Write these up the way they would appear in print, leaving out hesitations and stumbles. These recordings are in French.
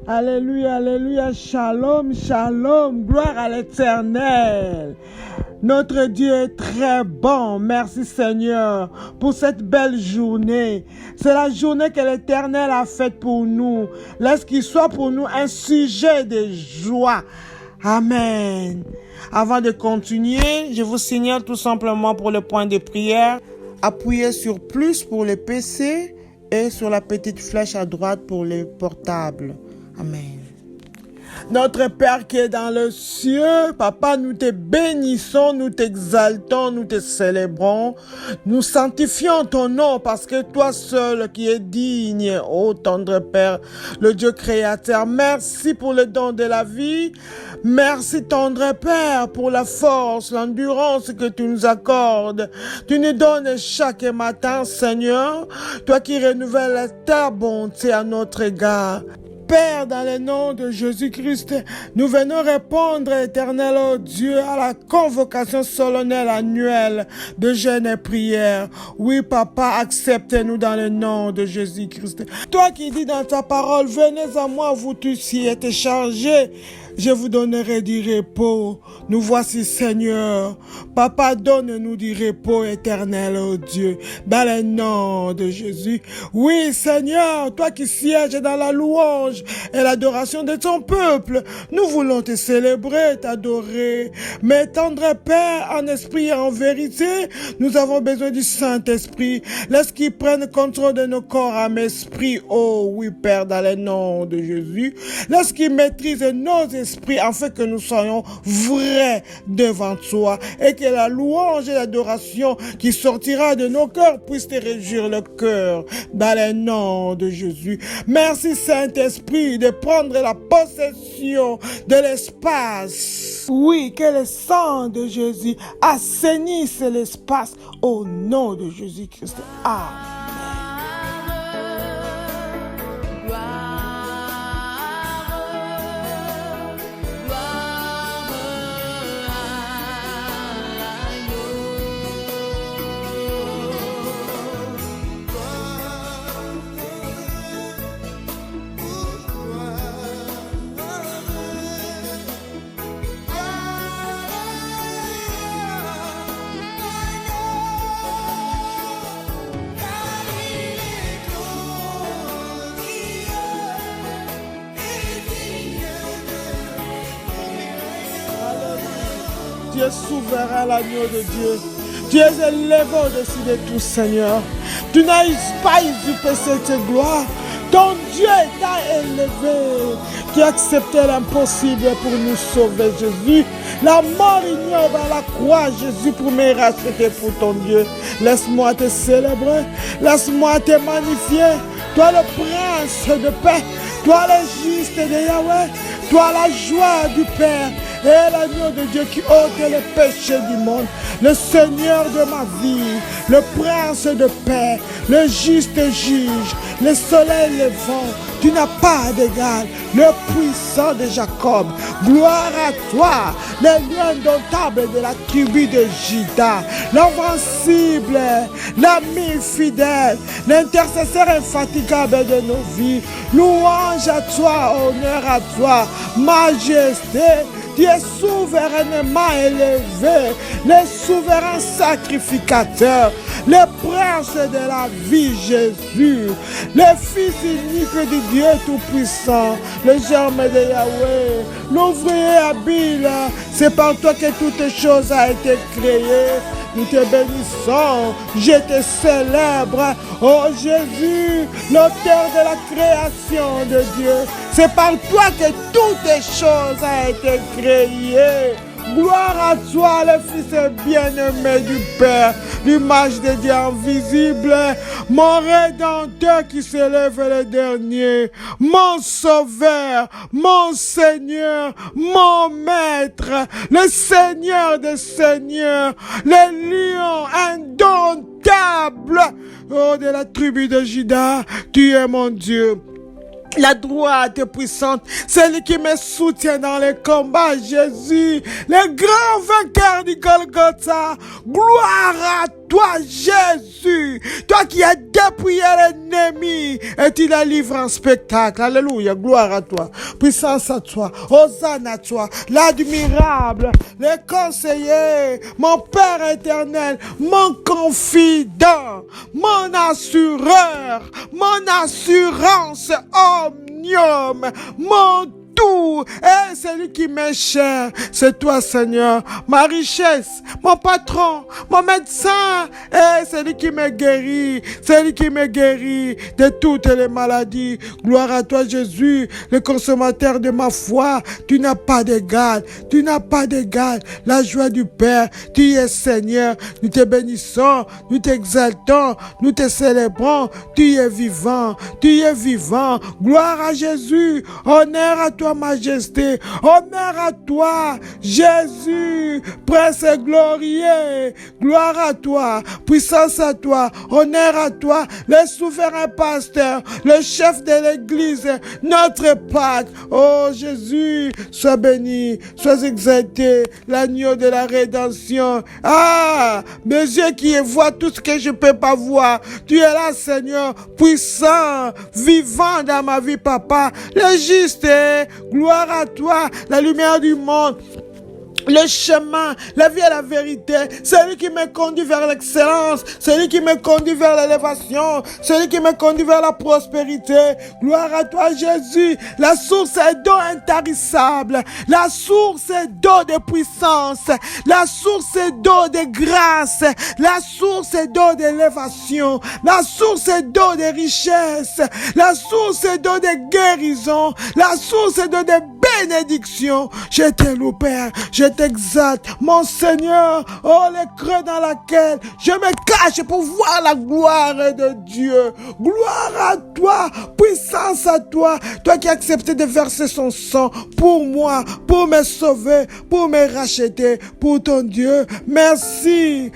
Alléluia, alléluia, shalom, shalom, gloire à l'Éternel. Notre Dieu est très bon. Merci Seigneur pour cette belle journée. C'est la journée que l'Éternel a faite pour nous. Laisse qu'il soit pour nous un sujet de joie. Amen. Avant de continuer, je vous signale tout simplement pour le point de prière. Appuyez sur plus pour les PC et sur la petite flèche à droite pour les portables. Amen. Notre Père qui est dans le ciel, Papa, nous te bénissons, nous t'exaltons, nous te célébrons. Nous sanctifions ton nom parce que toi seul qui es digne, ô tendre Père, le Dieu créateur. Merci pour le don de la vie. Merci tendre Père pour la force, l'endurance que tu nous accordes. Tu nous donnes chaque matin, Seigneur, toi qui renouvelles ta bonté à notre égard. Père, dans le nom de Jésus-Christ, nous venons répondre, éternel oh Dieu, à la convocation solennelle annuelle de jeûne et prière. Oui, Papa, acceptez-nous dans le nom de Jésus-Christ. Toi qui dis dans ta parole, venez à moi, vous tous qui êtes chargés, je vous donnerai du repos. Nous voici, Seigneur. Papa, donne-nous du repos éternel, oh Dieu, dans le nom de Jésus. Oui, Seigneur, toi qui sièges dans la louange et l'adoration de ton peuple, nous voulons te célébrer, t'adorer. Mais tendre Père, en esprit et en vérité, nous avons besoin du Saint-Esprit. Laisse qu'il prenne contrôle de nos corps, âme, esprit. Oh oui, Père, dans le nom de Jésus. Laisse qu'il maîtrise nos esprits afin que nous soyons vrais devant toi et que la louange et l'adoration qui sortira de nos cœurs puisse te réjouir le cœur dans le nom de Jésus. Merci Saint-Esprit de prendre la possession de l'espace. Oui, que le sang de Jésus assainisse l'espace au nom de Jésus-Christ. Amen. Tu es souverain, l'agneau de Dieu. Tu es élevé au-dessus de tout, Seigneur. Tu n'as pas usurpé cette gloire. Ton Dieu t'a élevé. Tu as accepté l'impossible pour nous sauver, Jésus. La mort ignoble à la croix, Jésus, pour me racheter pour ton Dieu. Laisse-moi te célébrer. Laisse-moi te magnifier. Toi le prince de paix. Toi le juste de Yahweh. Toi la joie du Père. Et l'agneau de Dieu qui ôte les péchés du monde, le Seigneur de ma vie, le prince de paix, le juste juge, le soleil levant, tu n'as pas d'égal, le puissant de Jacob. Gloire à toi, le lion indomptable de la tribu de Juda, l'invincible, l'ami fidèle, l'intercesseur infatigable de nos vies. Louange à toi, honneur à toi, majesté. Tu es souverainement élevé, le souverain sacrificateur, le prince de la vie, Jésus, le fils unique du Dieu Tout-Puissant, le germe de Yahweh, l'ouvrier habile. C'est par toi que toutes choses ont été créées. Nous te bénissons, je te célèbre, oh Jésus, l'auteur de la création de Dieu. C'est par toi que toutes les choses ont été créées. Gloire à toi, le Fils bien-aimé du Père, l'image de Dieu invisible, mon Rédempteur qui s'élève le dernier, mon Sauveur, mon Seigneur, mon Maître, le Seigneur des Seigneurs, le lion indomptable, oh de la tribu de Juda, tu es mon Dieu. La droite puissante, celui qui me soutient dans les combats, Jésus, le grand vainqueur du Golgotha. Gloire à toi, Jésus, toi qui as dépouillé l'ennemi et tu la livres en spectacle. Alléluia, gloire à toi, puissance à toi, hosanna à toi, l'admirable, le conseiller, mon Père éternel, mon confident, mon assureur, mon assurance omnium, mon tout, et celui qui m'est cher, c'est toi, Seigneur, ma richesse, mon patron, mon médecin, et celui qui me guérit, de toutes les maladies. Gloire à toi, Jésus, le consommateur de ma foi. Tu n'as pas d'égal, la joie du Père, tu es Seigneur, nous te bénissons, nous t'exaltons, nous te célébrons, tu es vivant, gloire à Jésus, honneur à toi, majesté, honneur à toi, Jésus, prince et glorieux, gloire à toi, puissance à toi, honneur à toi, le souverain pasteur, le chef de l'église, notre Pâque. Oh Jésus, sois béni, sois exalté, l'agneau de la rédemption. Ah, mes yeux qui voient tout ce que je peux pas voir, tu es là, Seigneur, puissant, vivant dans ma vie, papa, le juste, gloire à toi, la lumière du monde, le chemin, la vie et la vérité, celui qui me conduit vers l'excellence, celui qui me conduit vers l'élévation, celui qui me conduit vers la prospérité. Gloire à toi, Jésus. La source est d'eau intarissable, la source est d'eau de puissance, la source est d'eau de grâce, la source est d'eau d'élévation, la source est d'eau de richesse, la source est d'eau de guérison, la source est d'eau de bénédiction. Je te loue, Père, je t'exalte, mon Seigneur. Oh, les creux dans laquelle je me cache pour voir la gloire de Dieu. Gloire à toi, puissance à toi, toi qui as accepté de verser son sang pour moi, pour me sauver, pour me racheter, pour ton Dieu. Merci,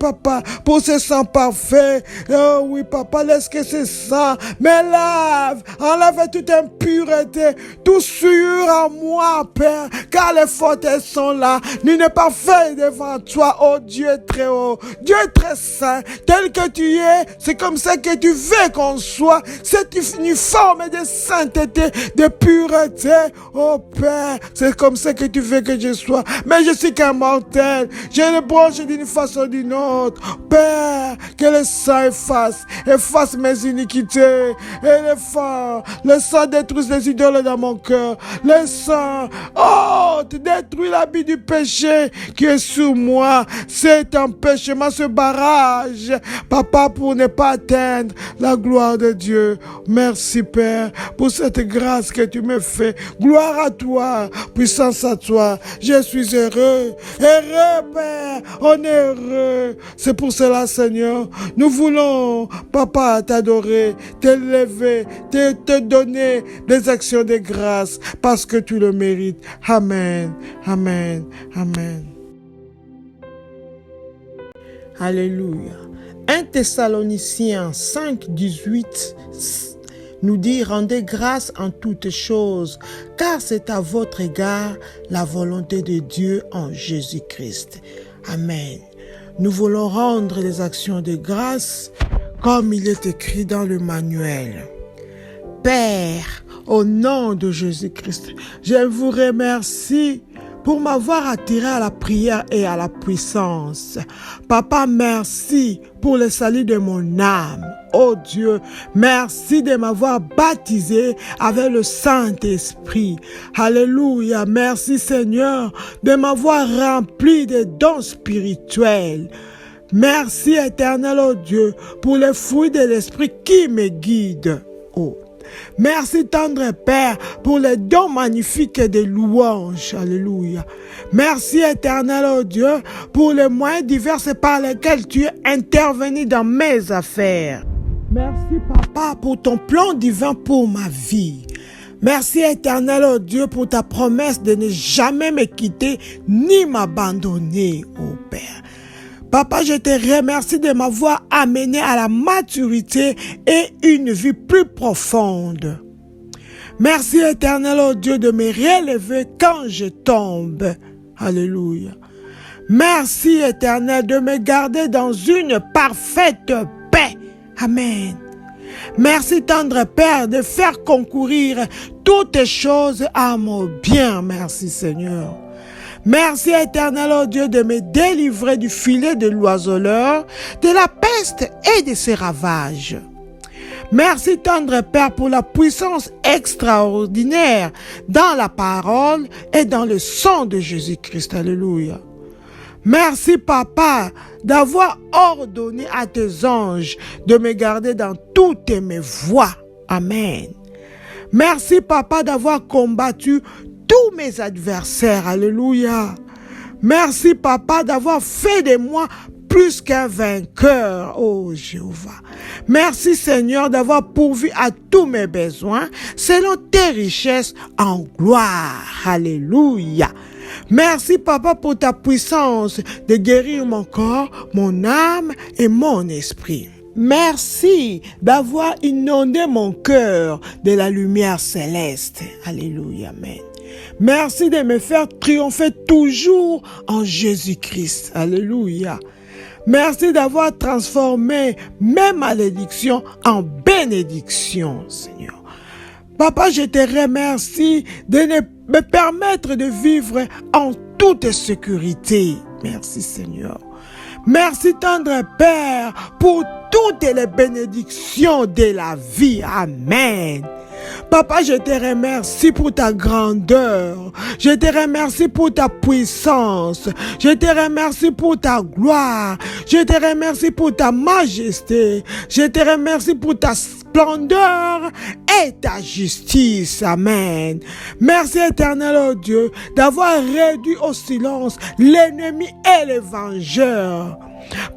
papa, pour ce sang parfait. Oh oui, papa, laisse que ce sang me lave, enlève toute impureté, tout sur en moi, Père, car les fautes sont là. Nul n'est pas fait devant toi, oh Dieu très haut, Dieu très saint, tel que tu es, c'est comme ça que tu veux qu'on soit, cette uniforme de sainteté, de pureté, oh Père, c'est comme ça que tu veux que je sois, mais je suis qu'un mortel, je le branche d'une façon ou d'une autre, Père, que le sang efface mes iniquités, et le sang détruise les idoles dans mon cœur, le sang, oh, tu détruis l'habit du péché qui est sur moi, cet empêchement, ce barrage, papa, pour ne pas atteindre la gloire de Dieu. Merci, Père, pour cette grâce que tu me fais. Gloire à toi, puissance à toi. Je suis heureux, Père, on est heureux. C'est pour cela, Seigneur, nous voulons, papa, t'adorer, t'élever, te donner des actions de grâce, parce que tu le mérites. Amen, amen, amen. Alléluia. 1 Thessaloniciens 5, 18 nous dit: rendez grâce en toutes choses, car c'est à votre égard la volonté de Dieu en Jésus-Christ. Amen. Nous voulons rendre les actions de grâce comme il est écrit dans le manuel. Père, au nom de Jésus-Christ, je vous remercie pour m'avoir attiré à la prière et à la puissance. Papa, merci pour le salut de mon âme. Oh Dieu, merci de m'avoir baptisé avec le Saint-Esprit. Alléluia, merci Seigneur de m'avoir rempli de dons spirituels. Merci éternel, oh Dieu, pour les fruits de l'Esprit qui me guident. Oh, merci tendre Père pour les dons magnifiques de louanges. Alléluia. Merci éternel, oh Dieu, pour les moyens divers par lesquels tu es intervenu dans mes affaires. Merci papa pour ton plan divin pour ma vie. Merci éternel, oh Dieu, pour ta promesse de ne jamais me quitter ni m'abandonner, oh Père. Papa, je te remercie de m'avoir amené à la maturité et une vie plus profonde. Merci éternel, oh Dieu, de me relever quand je tombe. Alléluia. Merci, Éternel, de me garder dans une parfaite paix. Amen. Merci, tendre Père, de faire concourir toutes choses à mon bien. Merci, Seigneur. Merci, Éternel, oh Dieu, de me délivrer du filet de l'oiseleur, de la peste et de ses ravages. Merci, tendre Père, pour la puissance extraordinaire dans la parole et dans le sang de Jésus-Christ. Alléluia. Merci, Papa, d'avoir ordonné à tes anges de me garder dans toutes mes voies. Amen. Merci, Papa, d'avoir combattu tous mes adversaires. Alléluia. Merci, Papa, d'avoir fait de moi plus qu'un vainqueur, oh Jéhovah. Merci, Seigneur, d'avoir pourvu à tous mes besoins selon tes richesses en gloire. Alléluia. Merci, Papa, pour ta puissance de guérir mon corps, mon âme et mon esprit. Merci d'avoir inondé mon cœur de la lumière céleste. Alléluia, amen. Merci de me faire triompher toujours en Jésus-Christ. Alléluia. Merci d'avoir transformé mes malédictions en bénédictions, Seigneur. Papa, je te remercie de me permettre de vivre en toute sécurité. Merci, Seigneur. Merci, tendre Père, pour toutes les bénédictions de la vie. Amen. Papa, je te remercie pour ta grandeur. Je te remercie pour ta puissance. Je te remercie pour ta gloire. Je te remercie pour ta majesté. Je te remercie pour ta splendeur et ta justice. Amen. Merci, Éternel, oh Dieu, d'avoir réduit au silence l'ennemi et le vengeur.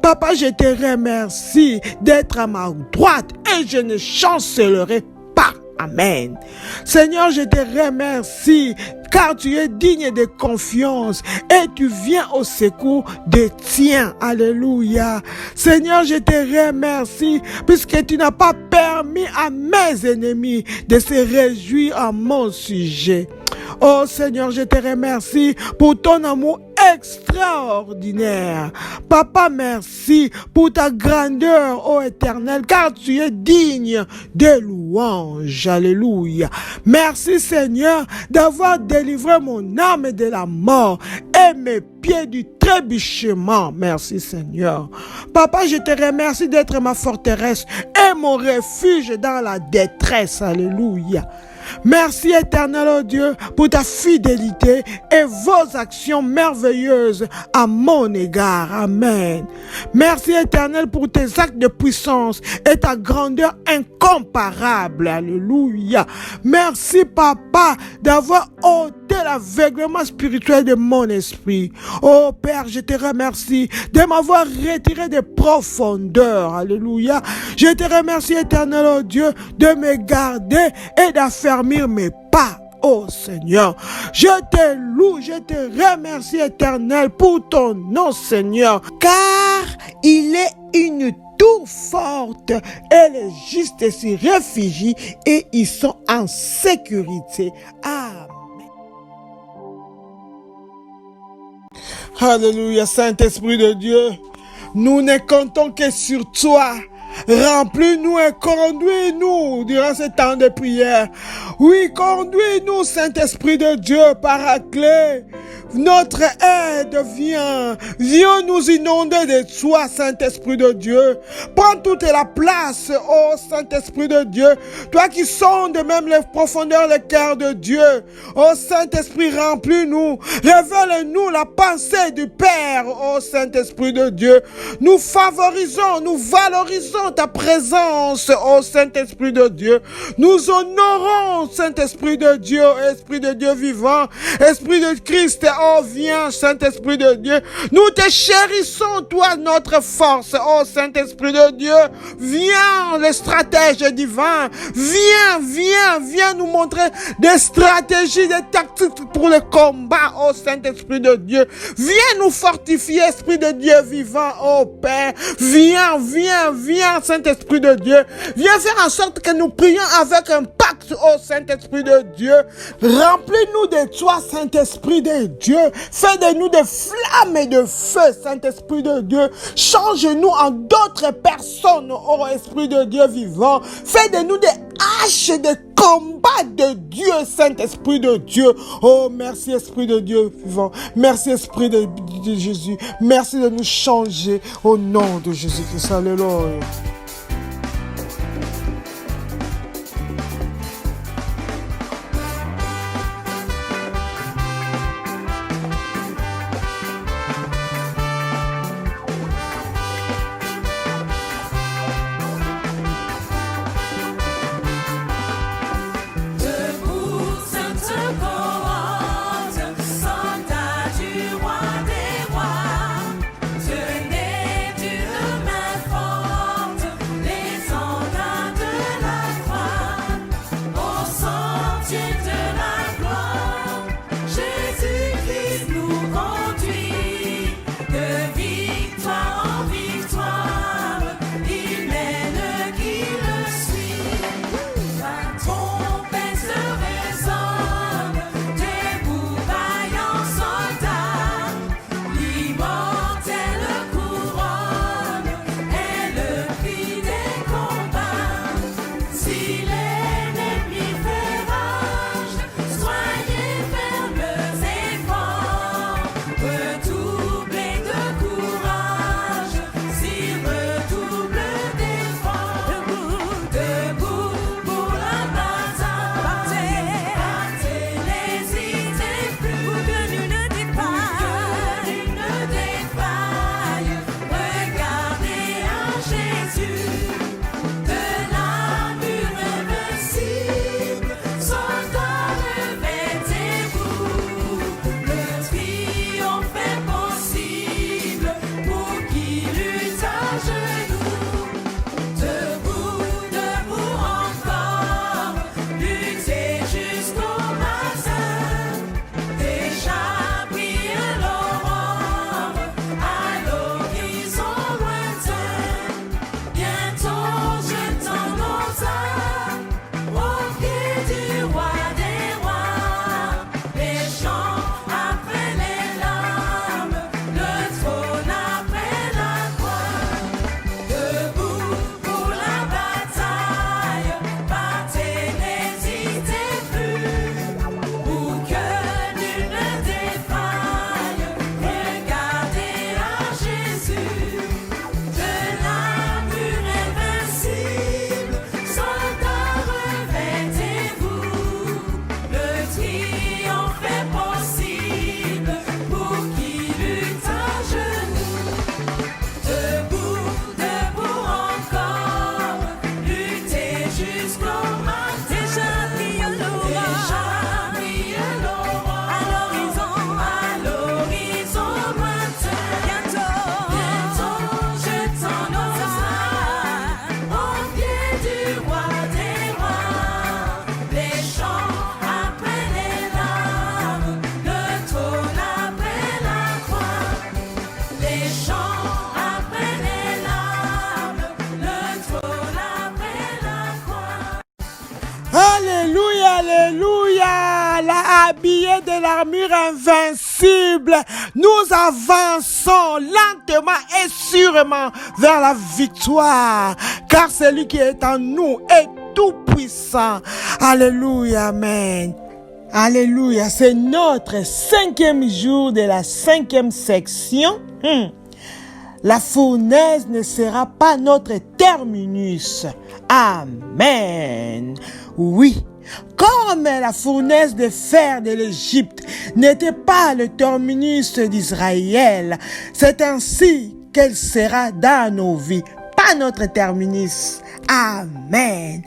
Papa, je te remercie d'être à ma droite et je ne chancellerai pas. Amen. Seigneur, je te remercie car tu es digne de confiance et tu viens au secours des tiens. Alléluia. Seigneur, je te remercie puisque tu n'as pas permis à mes ennemis de se réjouir à mon sujet. Oh Seigneur, je te remercie pour ton amour extraordinaire. Papa, merci pour ta grandeur, ô Éternel, car tu es digne de louange. Alléluia. Merci Seigneur d'avoir délivré mon âme de la mort et mes pieds du trébuchement. Merci Seigneur. Papa, je te remercie d'être ma forteresse et mon refuge dans la détresse. Alléluia. Merci Éternel, oh Dieu, pour ta fidélité et vos actions merveilleuses à mon égard. Amen. Merci Éternel pour tes actes de puissance et ta grandeur incomparable. Alléluia. Merci Papa d'avoir ôté l'aveuglement spirituel de mon esprit. Oh Père, je te remercie de m'avoir retiré des profondeurs. Alléluia. Je te remercie Éternel, oh Dieu, de me garder et d'affermir mes pas, oh Seigneur. Je te loue, je te remercie Éternel pour ton nom Seigneur, car il est une tour forte et les justes s'y réfugient et ils sont en sécurité. Amen. Alléluia, Saint-Esprit de Dieu, nous ne comptons que sur toi. Remplis-nous et conduis-nous durant ce temps de prière. Oui, conduis-nous, Saint-Esprit de Dieu, Paraclet. Notre aide vient. Viens nous inonder de toi, Saint-Esprit de Dieu. Prends toute la place, ô Saint-Esprit de Dieu. Toi qui sondes même les profondeurs des cœurs de Dieu. Ô Saint-Esprit, remplis-nous. Révèle-nous la pensée du Père, ô Saint-Esprit de Dieu. Nous favorisons, nous valorisons ta présence, ô Saint-Esprit de Dieu. Nous honorons, Saint-Esprit de Dieu, Esprit de Dieu vivant, Esprit de Christ. Oh, viens, Saint-Esprit de Dieu. Nous te chérissons, toi, notre force. Oh, Saint-Esprit de Dieu. Viens, le stratège divin. Viens nous montrer des stratégies, des tactiques pour le combat. Oh, Saint-Esprit de Dieu. Viens nous fortifier, Esprit de Dieu vivant. Oh, Père. Viens, Saint-Esprit de Dieu. Viens faire en sorte que nous prions avec un pas impacte, oh Saint-Esprit de Dieu. Remplis-nous de toi, Saint-Esprit de Dieu. Fais de nous des flammes et de feu, Saint-Esprit de Dieu. Change-nous en d'autres personnes, oh Esprit de Dieu vivant. Fais de nous des haches de combat de Dieu, Saint-Esprit de Dieu. Oh, merci Esprit de Dieu vivant. Merci Esprit de Jésus. Merci de nous changer au nom de Jésus-Christ. Alléluia. Alléluia, alléluia, habillé de l'armure invincible, nous avançons lentement et sûrement vers la victoire, car celui qui est en nous est tout puissant. Alléluia, amen. Alléluia, c'est notre 5e jour de la 5e section. La fournaise ne sera pas notre terminus. Amen. Oui, comme la fournaise de fer de l'Égypte n'était pas le terminus d'Israël, c'est ainsi qu'elle sera dans nos vies, pas notre terminus. Amen.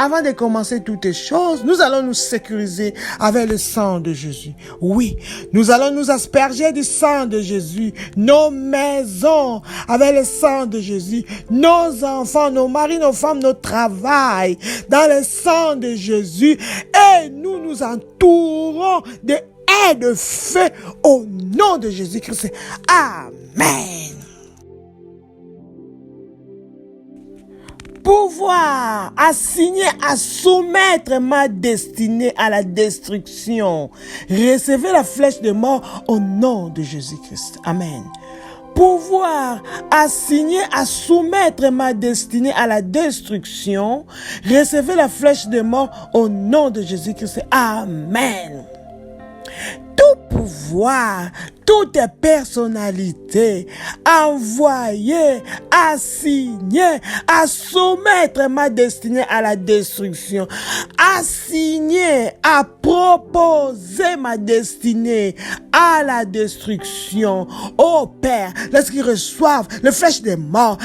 Avant de commencer toutes choses, nous allons nous sécuriser avec le sang de Jésus. Oui, nous allons nous asperger du sang de Jésus, nos maisons avec le sang de Jésus, nos enfants, nos maris, nos femmes, nos travail dans le sang de Jésus, et nous nous entourons de haies de feu au nom de Jésus-Christ. Amen. pouvoir assigné à soumettre ma destinée à la destruction. Recevez la flèche de mort au nom de Jésus-Christ. Amen. Pouvoir assigné à soumettre ma destinée à la destruction. Recevez la flèche de mort au nom de Jésus-Christ. Amen. Tout pouvoir, toute personnalité envoyée, assignée à soumettre ma destinée à la destruction, assignée à proposer ma destinée à la destruction. Oh Père, lorsqu'ils reçoivent les flèches des morts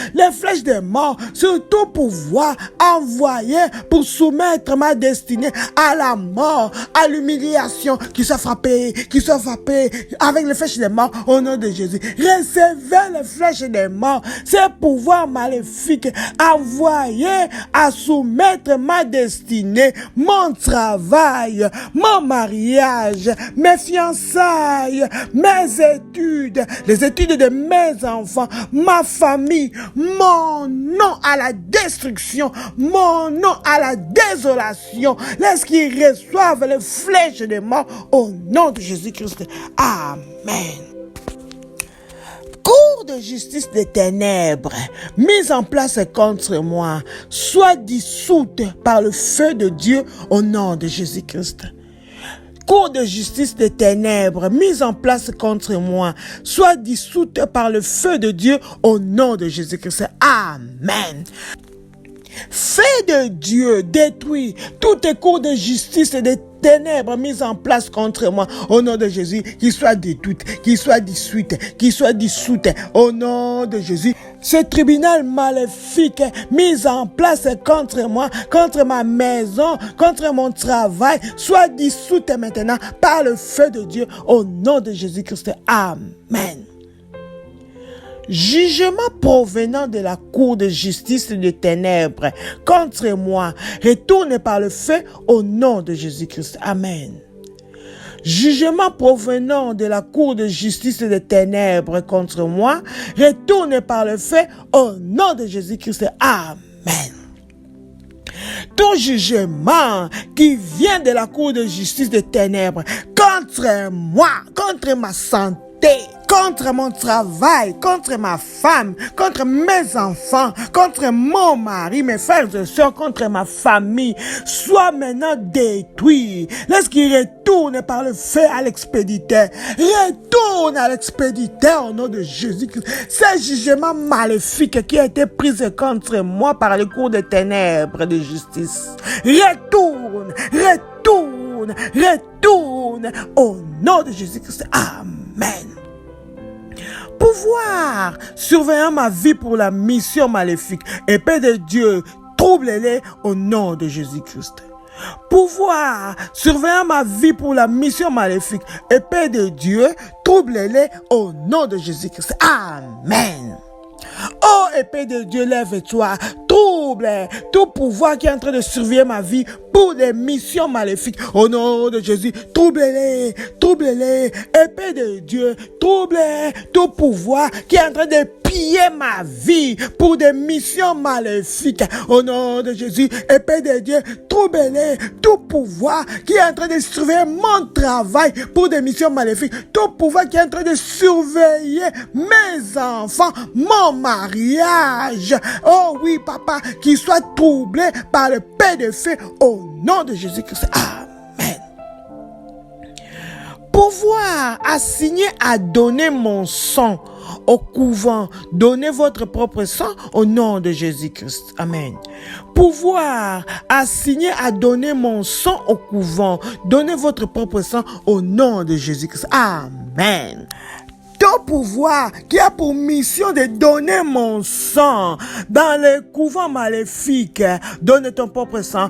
sur tout pouvoir envoyé pour soumettre ma destinée à la mort, à l'humiliation, qui soit frappé avec les flèches des morts au nom de Jésus. Recevez les flèches des morts, ces pouvoirs maléfiques envoyés à soumettre ma destinée, mon travail, mon mariage, mes fiançailles, mes études, les études de mes enfants, ma famille, mon nom à la destruction, mon nom à la désolation, lorsqu'ils reçoivent les flèches des morts au nom de Jésus-Christ. Amen. Cour de justice des ténèbres, mise en place contre moi, soit dissoute par le feu de Dieu au nom de Jésus-Christ. Cour de justice des ténèbres, mise en place contre moi, soit dissoute par le feu de Dieu au nom de Jésus-Christ. Amen. Feu de Dieu, détruit toutes les cours de justice et des ténèbres mises en place contre moi, au nom de Jésus, qu'ils soient détruites, qu'ils soient dissoutes, au nom de Jésus. Ce tribunal maléfique mis en place contre moi, contre ma maison, contre mon travail, soit dissoute maintenant par le feu de Dieu, au nom de Jésus-Christ. Amen. Jugement provenant de la cour de justice des ténèbres contre moi, retourne par le feu au nom de Jésus-Christ. Amen. Jugement provenant de la cour de justice des ténèbres contre moi, retourne par le feu au nom de Jésus-Christ. Amen. Tout jugement qui vient de la cour de justice des ténèbres contre moi, contre ma santé, contre mon travail, contre ma femme, contre mes enfants, contre mon mari, mes frères et sœurs, contre ma famille, soit maintenant détruit. Lorsqu'il retourne par le feu à l'expéditeur, retourne à l'expéditeur au nom de Jésus-Christ. Ce jugement maléfique qui a été pris contre moi par les cours des ténèbres de justice, retourne au nom de Jésus-Christ. Amen. Pouvoir surveillant ma vie pour la mission maléfique, épée de Dieu, trouble-les au nom de Jésus-Christ. Pouvoir surveillant ma vie pour la mission maléfique, épée de Dieu, trouble-les au nom de Jésus-Christ. Amen. Oh, épée de Dieu, lève-toi, trouble tout pouvoir qui est en train de surveiller ma vie pour des missions maléfiques. Au nom de Jésus, trouble-les, épée de Dieu, trouble tout pouvoir qui est en train de piller ma vie pour des missions maléfiques. Au nom de Jésus, épée de Dieu, trouble-les, tout pouvoir qui est en train de surveiller mon travail pour des missions maléfiques, tout pouvoir qui est en train de surveiller mes enfants, mon mariage. Oh oui, papa, qu'il soit troublé par le paix de feu au nom de Jésus-Christ. Amen. Pouvoir assigné à donner mon sang au couvent, donnez votre propre sang au nom de Jésus-Christ. Amen. Pouvoir assigné à donner mon sang au couvent, donnez votre propre sang au nom de Jésus-Christ. Amen. Tout pouvoir qui a pour mission de donner mon sang dans les couvents maléfiques, donne ton propre sang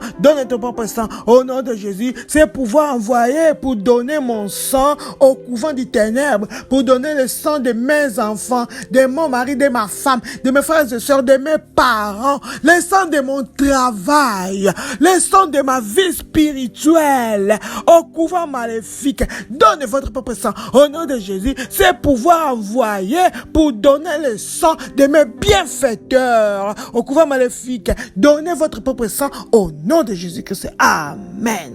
au nom de Jésus. C'est pouvoir envoyé pour donner mon sang au couvent du ténèbre, pour donner le sang de mes enfants, de mon mari, de ma femme, de mes frères et sœurs, de mes parents, le sang de mon travail, le sang de ma vie spirituelle au couvent maléfique. Donne votre propre sang au nom de Jésus. C'est pouvoir pouvoir envoyer pour donner le sang de mes bienfaiteurs. Au couvent maléfique, donnez votre propre sang au nom de Jésus-Christ. Amen.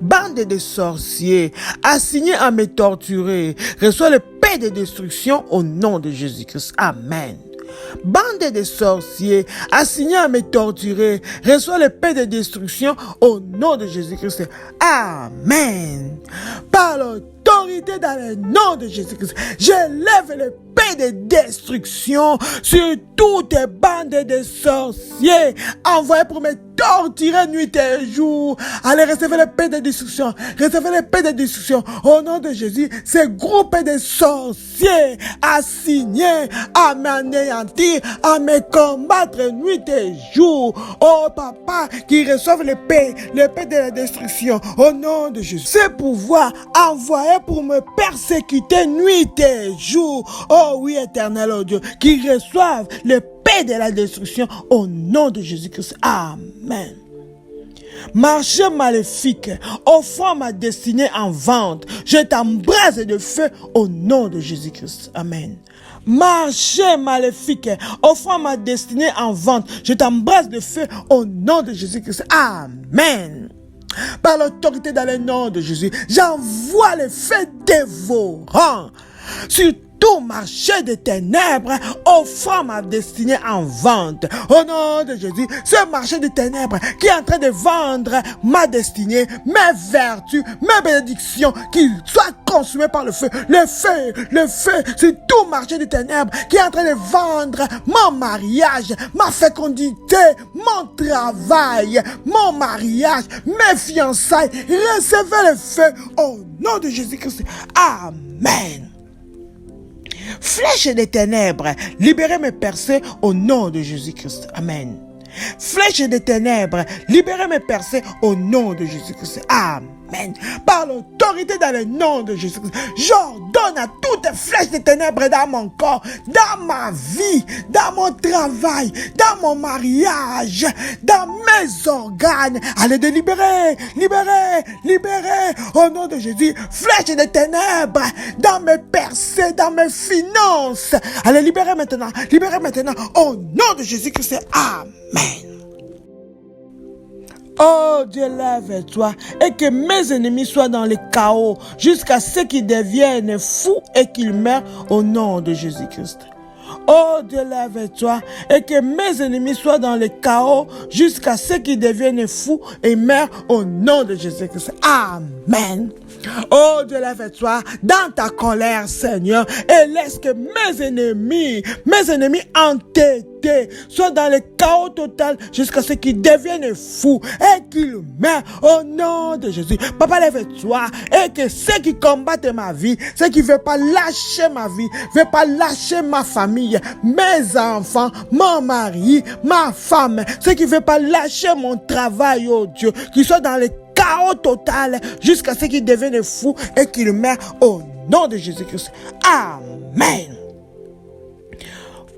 Bande de sorciers, assignés à me torturer, reçois le paix de destruction au nom de Jésus-Christ. Amen. Bande de sorciers, assignés à me torturer, reçois le paix de destruction au nom de Jésus-Christ. Amen. Par l'autorité dans le nom de Jésus-Christ, j'élève le paix de destruction sur toutes les bandes de sorciers envoyés pour me torturer nuit et jour. Allez, recevez le paix de destruction. Recevez le paix de destruction. Au nom de Jésus, ces groupes de sorciers assignés à m'anéantir, à me combattre nuit et jour. Oh papa, qui reçoivent le paix de la destruction. Au nom de Jésus. Ces pouvoirs envoyés pour me persécuter nuit et jour. Oh oui, éternel, oh Dieu, qui reçoivent le paix de la destruction au nom de Jésus-Christ. Amen. Marché maléfique, offrant ma destinée en vente, je t'embrase de feu au nom de Jésus-Christ. Amen. Marché maléfique, offrant ma destinée en vente, je t'embrase de feu au nom de Jésus-Christ. Amen. Par l'autorité dans le nom de Jésus, j'envoie le feu dévorant sur tout marché des ténèbres, offrant ma destinée en vente. Au nom de Jésus, ce marché des ténèbres qui est en train de vendre ma destinée, mes vertus, mes bénédictions, qu'il soit consumé par le feu, sur tout marché des ténèbres qui est en train de vendre mon mariage, ma fécondité, mon travail, mon mariage, mes fiançailles. Recevez le feu au nom de Jésus-Christ. Amen. Flèche des ténèbres, libérez mes percées au nom de Jésus-Christ. Amen. Flèche des ténèbres, libérez mes percées au nom de Jésus-Christ. Amen. Par l'autorité dans le nom de Jésus-Christ, j'ordonne à toutes les flèches des ténèbres dans mon corps, dans ma vie, dans mon travail, dans mon mariage, dans mes organes. Allez de libérer, au nom de Jésus. Flèches des ténèbres dans mes percées, dans mes finances. Allez libérer maintenant, au nom de Jésus-Christ. Amen. Oh Dieu, lève-toi et que mes ennemis soient dans le chaos jusqu'à ce qu'ils deviennent fous et qu'ils meurent au nom de Jésus-Christ. Oh Dieu, lève-toi et que mes ennemis soient dans le chaos jusqu'à ce qu'ils deviennent fous et meurent au nom de Jésus-Christ. Amen. Oh Dieu, lève-toi dans ta colère, Seigneur, et laisse que mes ennemis entêtés soient dans le chaos total jusqu'à ce qu'ils deviennent fous et qu'ils meurent au nom de Jésus. Papa, lève-toi et que ceux qui combattent ma vie, ceux qui ne veulent pas lâcher ma vie, ne veulent pas lâcher ma famille, mes enfants, mon mari, ma femme, ceux qui ne veulent pas lâcher mon travail, oh Dieu, qu'ils soient dans le chaos total jusqu'à ce qu'ils deviennent fous et qu'ils meurent au nom de Jésus-Christ. Amen.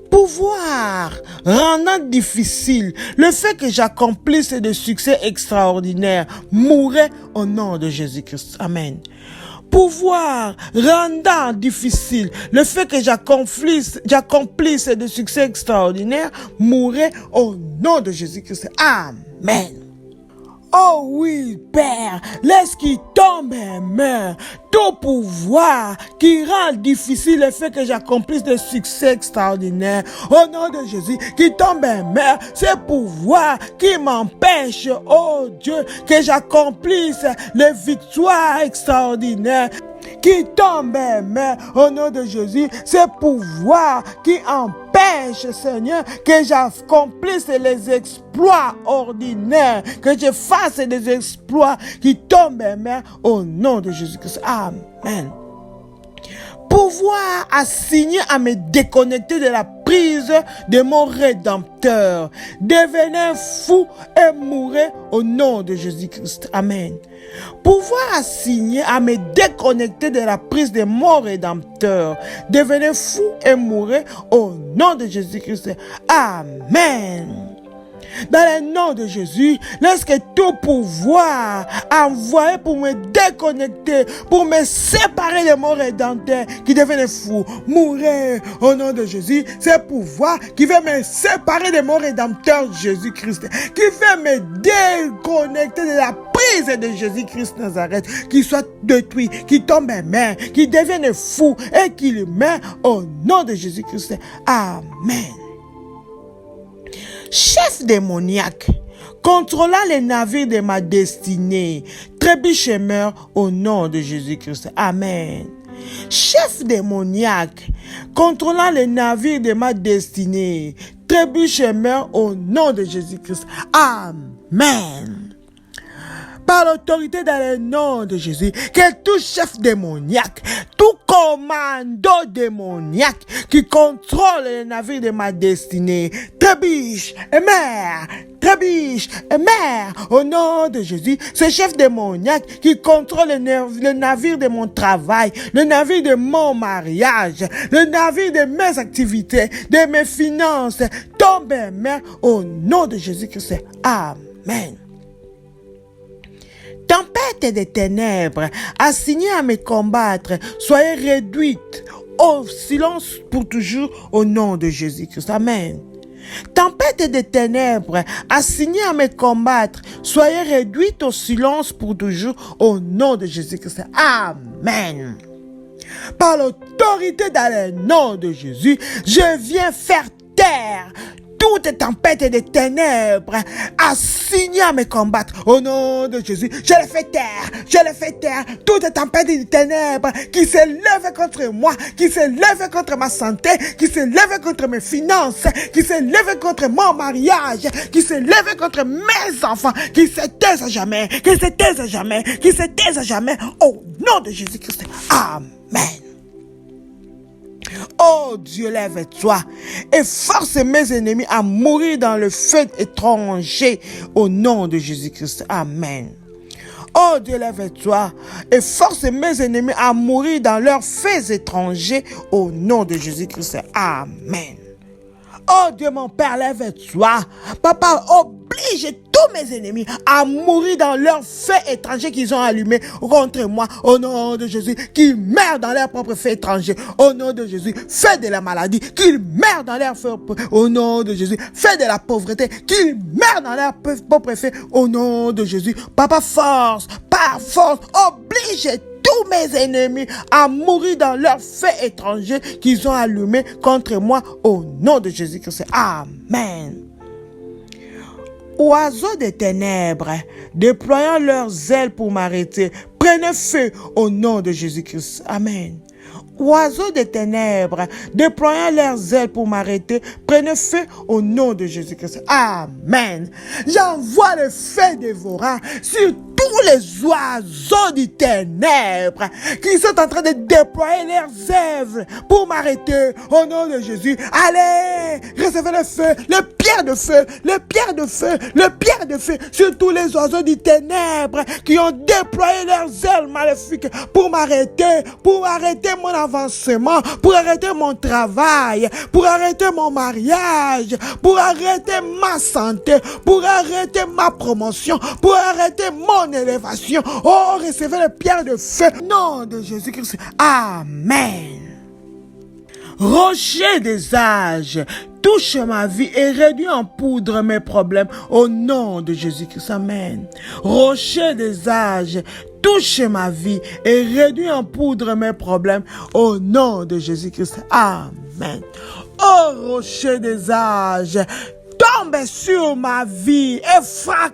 Pouvoir rendant difficile le fait que j'accomplisse des succès extraordinaires, mourrai au nom de Jésus-Christ. Amen. Pouvoir rendant difficile le fait que j'accomplisse des succès extraordinaires, mourrai au nom de Jésus-Christ. Amen. Oh oui, Père, laisse qu'il tombe et meure. Tout pouvoir qui rend difficile le fait que j'accomplisse des succès extraordinaires. Au nom de Jésus, qui tombe et meure. Ce pouvoir qui m'empêche, oh Dieu, que j'accomplisse les victoires extraordinaires. Qui tombe et meurt au nom de Jésus, ce pouvoir qui empêche, Seigneur, que j'accomplisse les exploits ordinaires, que je fasse des exploits qui tombent et meurent au nom de Jésus-Christ. Amen. Pouvoir assigner à me déconnecter de la prise de mon Rédempteur. Devenez fou et mourrez au nom de Jésus-Christ. Amen. Pouvoir assigner à me déconnecter de la prise de mon Rédempteur. Devenez fou et mourrez au nom de Jésus-Christ. Amen. Dans le nom de Jésus, laisse que tout pouvoir envoyé pour me déconnecter, pour me séparer de mon Rédempteur qui devient fou, mourir au nom de Jésus, ce pouvoir qui veut me séparer de mon Rédempteur Jésus-Christ, qui veut me déconnecter de la prise de Jésus-Christ Nazareth, qui soit détruit, qui tombe en main, qui devienne fou et qui le met au nom de Jésus-Christ. Amen. Chef démoniaque, contrôlant les navires de ma destinée, trébuche et meurt au nom de Jésus-Christ. Amen. Chef démoniaque, contrôlant les navires de ma destinée, trébuche et meurt au nom de Jésus-Christ. Amen. Par l'autorité dans le nom de Jésus, que tout chef démoniaque, tout commando démoniaque qui contrôle les navires de ma destinée, trébuche et meurt, trébuche et meurt au nom de Jésus. Ce chef démoniaque qui contrôle le navire de mon travail, le navire de mon mariage, le navire de mes activités, de mes finances, tombe et meurt au nom de Jésus-Christ. Amen. Tempête des ténèbres, assignée à me combattre, soyez réduite au silence pour toujours au nom de Jésus-Christ. Amen. Tempête des ténèbres, assignée à me combattre, soyez réduite au silence pour toujours au nom de Jésus-Christ. Amen. Par l'autorité dans le nom de Jésus, je viens faire taire toute tempête des ténèbres assignée à me combattre au nom de Jésus. Je le fais taire, toute tempête des ténèbres qui s'élève contre moi, qui s'élève contre ma santé, qui s'élève contre mes finances, qui s'élève contre mon mariage, qui s'élève contre mes enfants, qui se taise à jamais, qui se taise à jamais, qui se taise à jamais au nom de Jésus-Christ. Amen. Oh Dieu, lève-toi et force mes ennemis à mourir dans le feu étranger au nom de Jésus-Christ. Amen. Oh Dieu, lève-toi et force mes ennemis à mourir dans leurs faits étrangers au nom de Jésus-Christ. Amen. Oh Dieu, mon Père, lève-toi. Papa, oblige tous mes ennemis à mourir dans leurs faits étrangers qu'ils ont allumés contre moi. Au nom de Jésus, qu'ils meurent dans leurs propres faits étrangers. Au nom de Jésus, fais de la maladie, qu'ils meurent dans leurs faits. Au nom de Jésus, fais de la pauvreté, qu'ils meurent dans leurs propres faits. Au nom de Jésus, Papa, force, par force, oblige tous mes ennemis à mourir dans leurs faits étrangers qu'ils ont allumés contre moi au nom de Jésus-Christ. Amen. Oiseaux des ténèbres, déployant leurs ailes pour m'arrêter, prenez feu au nom de Jésus-Christ. Amen. Oiseaux des ténèbres, déployant leurs ailes pour m'arrêter, prenez feu au nom de Jésus-Christ. Amen. J'envoie le feu dévorant sur tous les oiseaux du ténèbre qui sont en train de déployer leurs ailes pour m'arrêter au nom de Jésus. Allez, recevez le feu, le pierre de feu, le pierre de feu, le pierre de feu sur tous les oiseaux du ténèbre qui ont déployé leurs ailes maléfiques pour m'arrêter mon avancement, pour arrêter mon travail, pour arrêter mon mariage, pour arrêter ma santé, pour arrêter ma promotion, pour arrêter mon élévation. Oh, recevez le pierre de feu. Nom de Jésus-Christ. Amen. Rocher des âges, touche ma vie et réduis en poudre mes problèmes au nom de Jésus-Christ. Amen. Rocher des âges, touche ma vie et réduis en poudre mes problèmes au nom de Jésus-Christ. Amen. Oh, rocher des âges, tombe sur ma vie et fracasse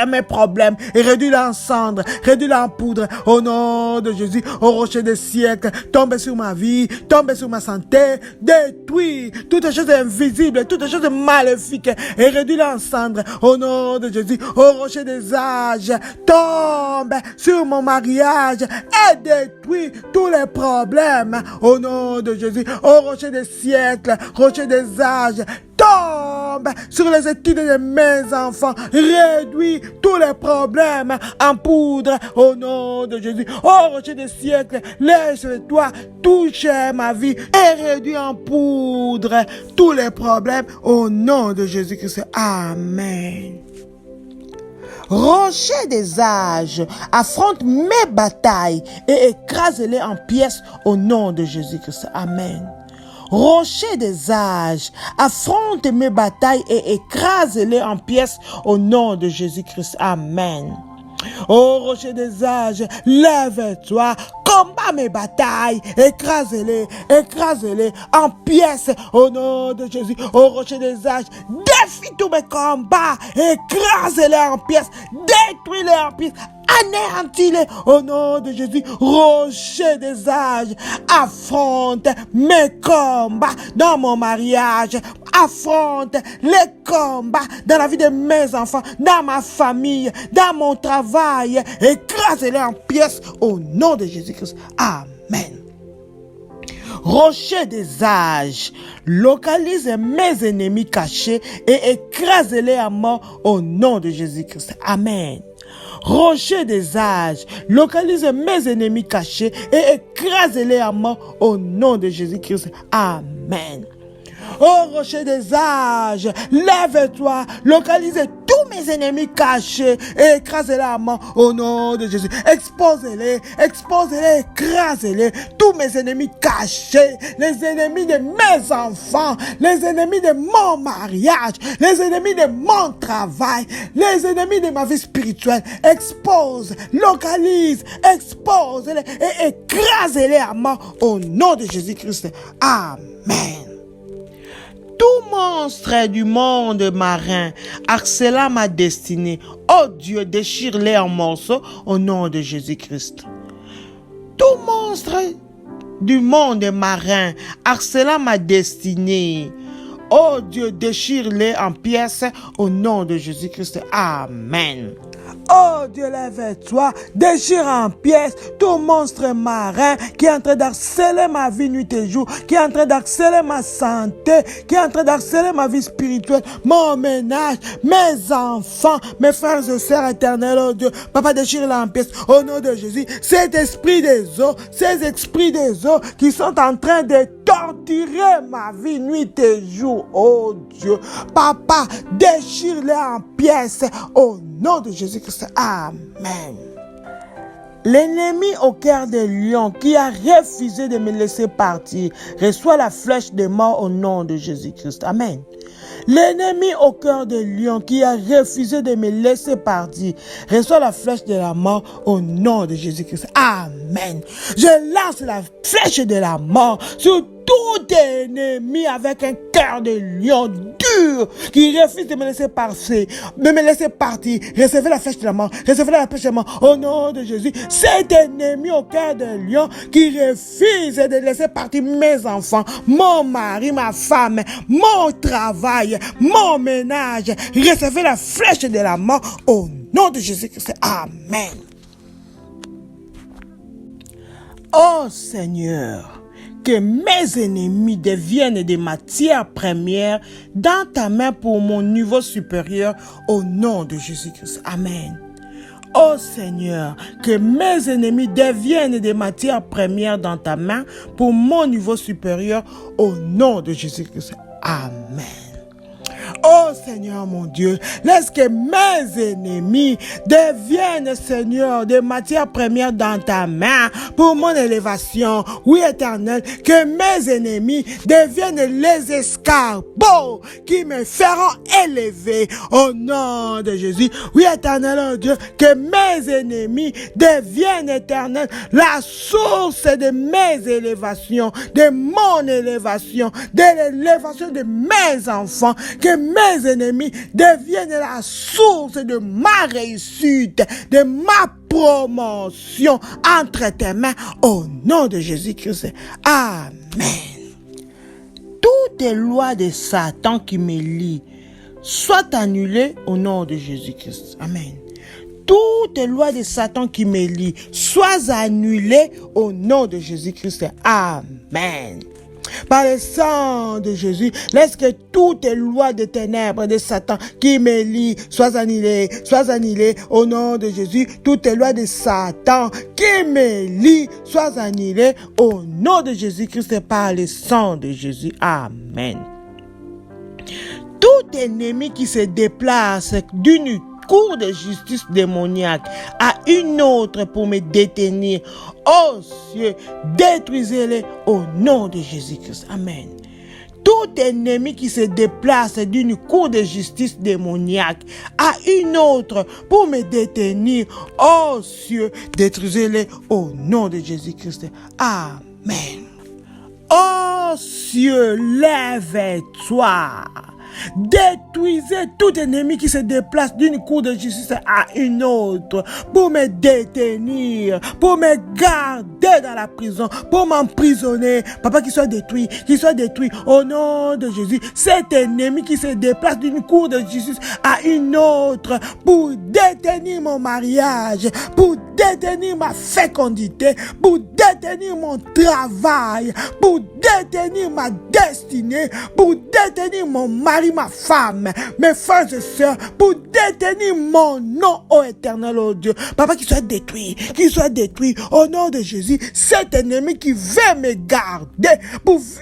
mes problèmes et réduis-les en cendres, réduis-les en poudre au nom de Jésus. Au rocher des siècles, tombe sur ma vie, tombe sur ma santé, détruis toutes les choses invisibles, toutes les choses maléfiques et réduis-les en cendres au nom de Jésus. Au rocher des âges, tombe sur mon mariage et détruis tous les problèmes au nom de Jésus. Au rocher des siècles, rocher des âges, tombe tombe sur les études de mes enfants. Réduis tous les problèmes en poudre au nom de Jésus. Ô rocher des siècles, laisse-toi toucher ma vie et réduis en poudre tous les problèmes au nom de Jésus-Christ. Amen. Rocher des âges, affronte mes batailles et écrase-les en pièces au nom de Jésus-Christ. Amen. Rocher des âges, affronte mes batailles et écrase-les en pièces au nom de Jésus-Christ. Amen. Ô rocher des âges, lève-toi, combat mes batailles, écrase-les en pièces au nom de Jésus. Ô rocher des âges, défie tous mes combats, écrase-les en pièces, détruis-les en pièces, anéantis-les au nom de Jésus. Rocher des âges, affronte mes combats dans mon mariage, affronte les combats dans la vie de mes enfants, dans ma famille, dans mon travail, écrase-les en pièces au nom de Jésus-Christ. Amen. Rocher des âges, localise mes ennemis cachés et écrase-les à mort au nom de Jésus-Christ. Amen. Rocher des âges, localise mes ennemis cachés et écrase-les à mort au nom de Jésus-Christ. Amen. Ô rocher des âges, lève-toi, localise tous mes ennemis cachés et écrase-les à mort au nom de Jésus. Expose-les, écrase-les, tous mes ennemis cachés, les ennemis de mes enfants, les ennemis de mon mariage, les ennemis de mon travail, les ennemis de ma vie spirituelle. Expose, localise, expose-les et écrase-les à mort au nom de Jésus-Christ. Amen. Tout monstre du monde marin harcelant ma destinée, oh Dieu, déchire-les en morceaux au nom de Jésus-Christ. Tout monstre du monde marin harcelant ma destinée, oh Dieu, déchire-les en pièces au nom de Jésus-Christ. Amen. Oh Dieu, lève-toi, déchire en pièces tout monstre marin qui est en train d'harceler ma vie nuit et jour, qui est en train d'harceler ma santé, qui est en train d'harceler ma vie spirituelle, mon ménage, mes enfants, mes frères et sœurs éternels, oh Dieu. Papa, déchire-les en pièces au nom de Jésus. Cet esprit des eaux, ces esprits des eaux qui sont en train de torturer ma vie nuit et jour, oh Dieu. Papa, déchire-les en pièces au nom de Jésus-Christ. Amen. L'ennemi au cœur des lions qui a refusé de me laisser partir reçoit la flèche de mort au nom de Jésus-Christ. Amen. L'ennemi au cœur des lions qui a refusé de me laisser partir reçoit la flèche de la mort au nom de Jésus-Christ. Amen. Je lance la flèche de la mort sur tout ennemi avec un cœur de lion dur qui refuse de me laisser passer, de me laisser partir. Recevez la flèche de la mort, recevez la flèche de la mort au nom de Jésus. Cet ennemi au cœur de lion qui refuse de laisser partir mes enfants, mon mari, ma femme, mon travail, mon ménage. Recevez la flèche de la mort au nom de Jésus-Christ. Amen. Oh Seigneur, que mes ennemis deviennent des matières premières dans ta main pour mon niveau supérieur au nom de Jésus-Christ. Amen. Oh Seigneur, que mes ennemis deviennent des matières premières dans ta main pour mon niveau supérieur au nom de Jésus-Christ. Amen. Oh Seigneur mon Dieu, laisse que mes ennemis deviennent, Seigneur, des matières premières dans ta main pour mon élévation. Oui, Éternel, que mes ennemis deviennent les escargots qui me feront élever au nom de Jésus. Oui, Éternel, oh Dieu, que mes ennemis deviennent, Éternel, la source de mes élévations, de mon élévation, de l'élévation de mes enfants, que mes ennemis deviennent la source de ma réussite, de ma promotion entre tes mains au nom de Jésus-Christ. Amen. Toutes les lois de Satan qui me lient soient annulées au nom de Jésus-Christ. Amen. Toutes les lois de Satan qui me lient soient annulées au nom de Jésus-Christ. Amen. Par le sang de Jésus, laisse que toutes les lois des ténèbres de Satan qui me lient soient annulées au nom de Jésus. Toutes les lois de Satan qui me lient soient annulées au nom de Jésus-Christ et par le sang de Jésus. Amen. Tout ennemi qui se déplace d'une cour de justice démoniaque à une autre pour me détenir, ô cieux, détruisez-les au nom de Jésus-Christ. Amen. Tout ennemi qui se déplace d'une cour de justice démoniaque à une autre pour me détenir, ô cieux, détruisez-les au nom de Jésus-Christ. Amen. Ô cieux, lève-toi. Détruisez tout ennemi qui se déplace d'une cour de justice à une autre pour me détenir, pour me garder dans la prison, pour m'emprisonner. Papa, qu'il soit détruit au nom de Jésus. Cet ennemi qui se déplace d'une cour de justice à une autre pour détenir mon mariage, pour détenir ma fécondité, pour détenir mon travail, pour détenir ma destinée, pour détenir mon mari, ma femme, mes frères et sœurs, pour détenir mon nom, ô éternel, ô Dieu. Papa, qu'il soit détruit au nom de Jésus. Cet ennemi qui veut me garder,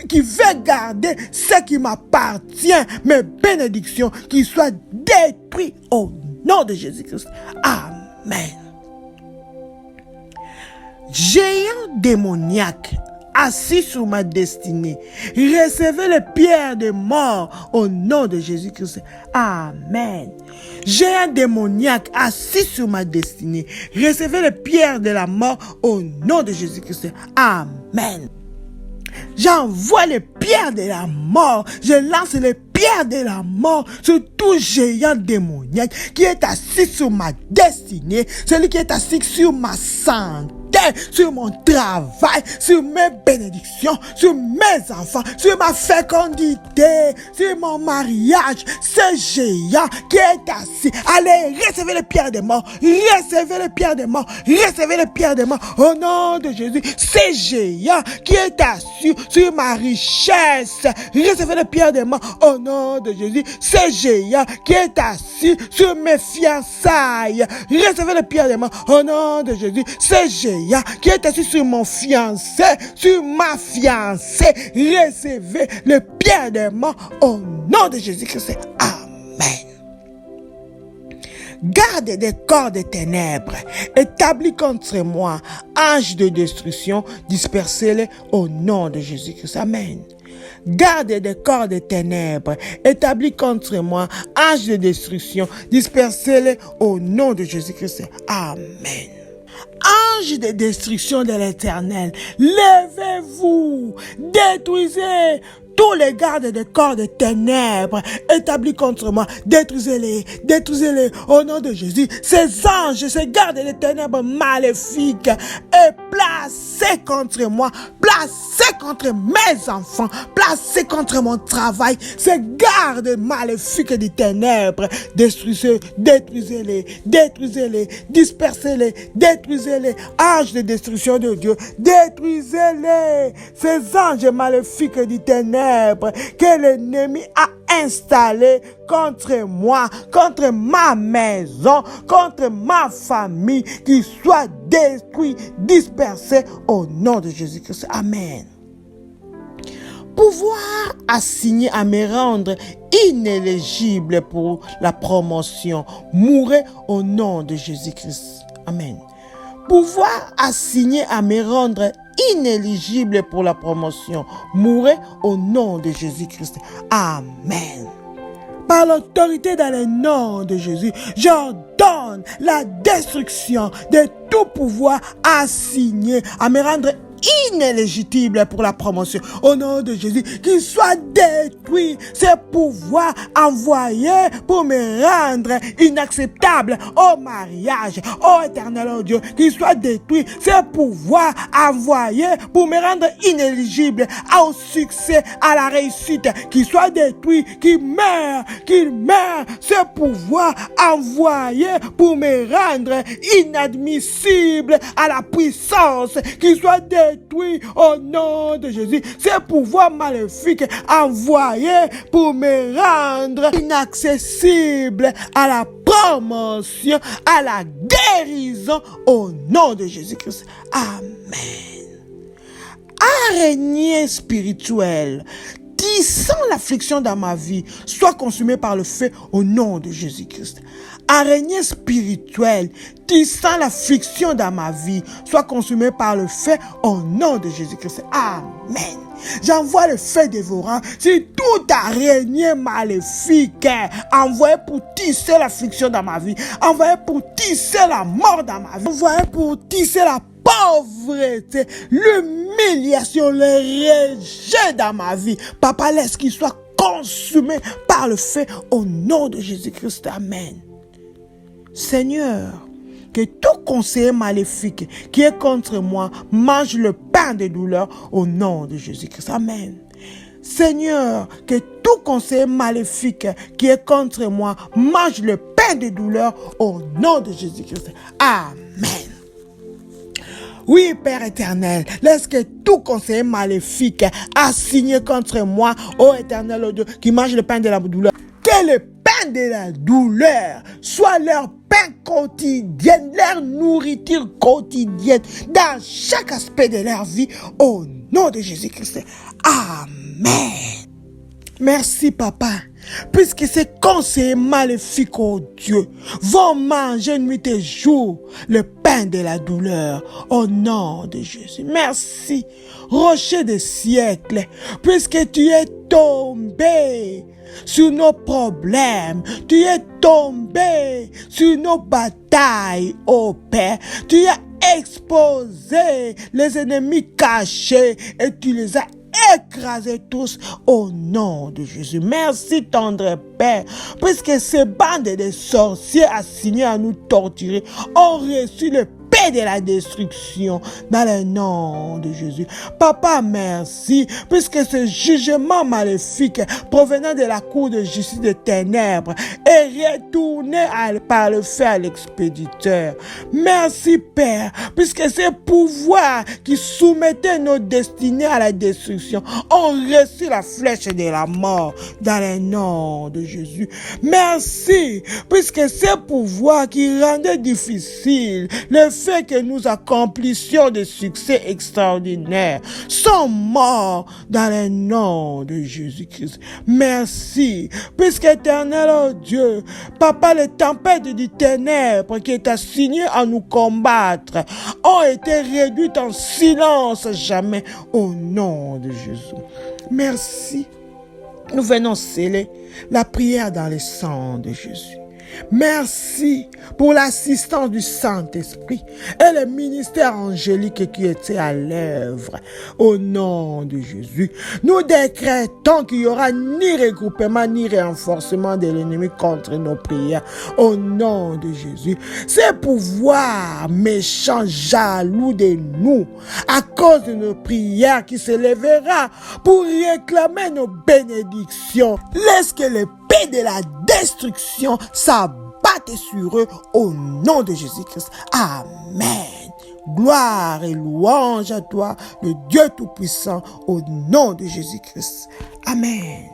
qui veut garder ce qui m'appartient, mes bénédictions, qu'il soit détruit au nom de Jésus-Christ. Amen. Géant démoniaque assis sur ma destinée, recevez les pierres de mort au nom de Jésus-Christ. Amen. Géant démoniaque assis sur ma destinée, recevez les pierres de la mort au nom de Jésus-Christ. Amen. J'envoie les pierres de la mort, je lance les pierres de la mort sur tout géant démoniaque qui est assis sur ma destinée, celui qui est assis sur ma santé, sur mon travail, sur mes bénédictions, sur mes enfants, sur ma fécondité, sur mon mariage. Ce géant qui est assis, allez, recevez les pierres de mort, recevez les pierres de mort, recevez les pierres de mort au nom de Jésus. Ce géant qui est assis sur ma richesse, recevez les pierres de mort au nom de Jésus. Ce géant qui est assis sur mes fiançailles, recevez les pierres de mort au nom de Jésus. Ce géant qui est assis sur mon fiancé, sur ma fiancée, recevez les pierres de mort au nom de Jésus-Christ. Amen. Garde des corps de ténèbres, établis contre moi, anges de destruction, dispersez-les au nom de Jésus-Christ. Amen. Garde des corps de ténèbres, établis contre moi, anges de destruction, dispersez-les au nom de Jésus-Christ. Amen. Anges de destruction de l'Éternel, levez-vous, détruisez tous les gardes des corps de ténèbres établis contre moi, détruisez-les au nom de Jésus. Ces anges, ces gardes des ténèbres maléfiques et placés contre moi, placés contre mes enfants, placés contre mon travail, ces gardes maléfiques des ténèbres, détruisez-les, dispersez-les, détruisez-les, anges de destruction de Dieu, détruisez-les, ces anges maléfiques des ténèbres que l'ennemi a installé contre moi, contre ma maison, contre ma famille, qui soit détruit, dispersé au nom de Jésus-Christ. Amen. Pouvoir assigner à me rendre inéligible pour la promotion, mourrez au nom de Jésus-Christ. Amen. Pouvoir assigner à me rendre inéligible pour la promotion, mourrez au nom de Jésus-Christ. Amen. Par l'autorité dans le nom de Jésus, j'ordonne la destruction de tout pouvoir assigné à me rendre inéligible pour la promotion. Au nom de Jésus, qu'il soit détruit ces pouvoirs envoyés pour me rendre inacceptable au mariage, au éternel, au Dieu, qu'il soit détruit ces pouvoirs envoyés pour me rendre inéligible au succès, à la réussite, qu'il soit détruit, qu'il meure, ces pouvoirs envoyés pour me rendre inadmissible à la puissance, qu'il soit détruit détruis au nom de Jésus. Ces pouvoirs maléfiques envoyés pour me rendre inaccessible à la promotion, à la guérison au nom de Jésus-Christ. Amen. Araignée spirituelle, tissant l'affliction dans ma vie, soit consumée par le feu au nom de Jésus-Christ. Araignée spirituelle, tissant l'affliction dans ma vie, soit consumée par le feu au nom de Jésus-Christ. Amen. J'envoie le feu dévorant sur toute araignée maléfique envoyée pour tisser l'affliction dans ma vie, envoyée pour tisser la mort dans ma vie, envoyée pour tisser la pauvreté, l'humiliation, le rejet dans ma vie. Papa, laisse qu'il soit consumé par le feu au nom de Jésus-Christ. Amen. Seigneur, que tout conseiller maléfique qui est contre moi mange le pain de douleur au nom de Jésus-Christ. Amen. Seigneur, que tout conseiller maléfique qui est contre moi mange le pain de douleur au nom de Jésus-Christ. Amen. Oui, Père éternel, laisse que tout conseiller maléfique assigné contre moi, ô éternel, ô Dieu, qui mange le pain de la douleur, que le pain de la douleur soit leur pain quotidien, leur nourriture quotidienne, dans chaque aspect de leur vie, au nom de Jésus-Christ. Amen. Merci, Papa, puisque ces conseillers maléfiques, oh Dieu, vont manger nuit et jour le pain de la douleur, au nom de Jésus. Merci, rocher des siècles, puisque tu es tombé sur nos problèmes, tu es tombé sur nos batailles, ô Père, tu as exposé les ennemis cachés et tu les as écrasés tous au nom de Jésus. Merci, tendre Père, puisque ces bandes de sorciers assignés à nous torturer ont reçu le paix de la destruction dans le nom de Jésus. Papa, merci, puisque ce jugement maléfique provenant de la cour de justice des ténèbres est retourné par le feu à l'expéditeur. Merci, Père, puisque ces pouvoirs qui soumettaient nos destinées à la destruction ont reçu la flèche de la mort dans le nom de Jésus. Merci, puisque ces pouvoirs qui rendaient difficile le fait que nous accomplissions des succès extraordinaires sont morts dans le nom de Jésus-Christ. Merci, puisque éternel, oh Dieu, Papa, les tempêtes du ténèbre qui est assigné à nous combattre ont été réduites en silence jamais au nom de Jésus. Merci. Nous venons sceller la prière dans le sang de Jésus. Merci pour l'assistance du Saint-Esprit et le ministère angélique qui était à l'œuvre. Au nom de Jésus, nous décrétons qu'il n'y aura ni regroupement ni renforcement de l'ennemi contre nos prières. Au nom de Jésus, ces pouvoirs méchants, jaloux de nous, à cause de nos prières qui se lèvera pour réclamer nos bénédictions, laisse que les paix de la destruction s'abatte sur eux au nom de Jésus-Christ. Amen. Gloire et louange à toi, le Dieu Tout-Puissant, au nom de Jésus-Christ. Amen.